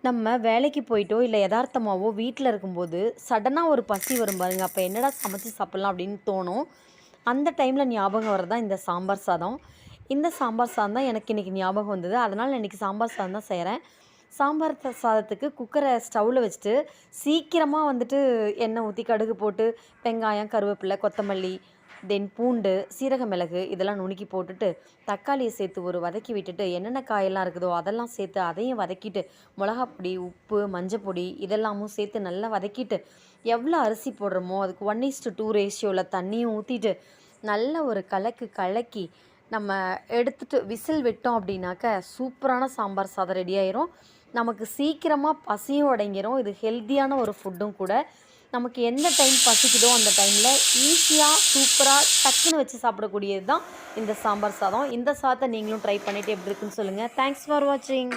நம்ம வேலைக்கு போயிட்டோ, இல்ல எதார்த்தமாவோ வீட்ல இருக்கும்போது, சடனா ஒரு பசி வரும் பாருங்க. அப்ப என்னடா சமைச்சு சாப்பிடலாம் அப்படின்னு தோணும். அந்த டைம்ல ஞாபகம் வரது தான் இந்த சாம்பார் சாதம். இந்த சாம்பார் சாதம் தான் எனக்கு இன்னைக்கு ஞாபகம் வந்தது. அதனால நான் இன்னைக்கு சாம்பார் சாதம் தான் செய்றேன். சாம்பார் சாதத்துக்கு குக்கர ஸ்டவ்ல வச்சுட்டு, சீக்கிரமா வந்துட்டு எண்ணெய் ஊத்தி, கடுகு போட்டு, வெங்காயம், கருவேப்பிலை, கொத்தமல்லி, தென் பூண்டு, சீரக மிளகு இதெல்லாம் நுணுக்கி போட்டுட்டு, தக்காளிய சேர்த்து ஒரு வதக்கி விட்டுட்டு, என்னென்ன காயெல்லாம் இருக்குதோ அதெல்லாம் சேர்த்து அதையும் வதக்கிட்டு, மிளகாப்பொடி, உப்பு, மஞ்சப்பொடி இதெல்லாமும் சேர்த்து நல்லா வதக்கிட்டு, எவ்வளோ அரிசி போடுறோமோ அதுக்கு 1:2 ரேஷியோல தண்ணியும் ஊத்திட்டு, நல்ல ஒரு கலக்கு கலக்கி, நம்ம எடுத்துட்டு விசில் விட்டோம் அப்படின்னாக்க, சூப்பரான சாம்பார் சாதம் ரெடி ஆயிரும். நமக்கு சீக்கிரமா பசியும் அடங்கிரும். இது ஹெல்த்தியான ஒரு ஃபுட்டும் கூட. நமக்கு எந்த டைம் பசிக்குதோ அந்த டைம்ல ஈஸியா, சூப்பரா, டக்குன்னு வச்சு சாப்பிடக்கூடியது தான் இந்த சாம்பார் சாதம். இந்த சாதத்த நீங்களும் ட்ரை பண்ணிட்டு எப்படி இருக்குன்னு சொல்லுங்க. தேங்க்ஸ் ஃபார் வாட்சிங்.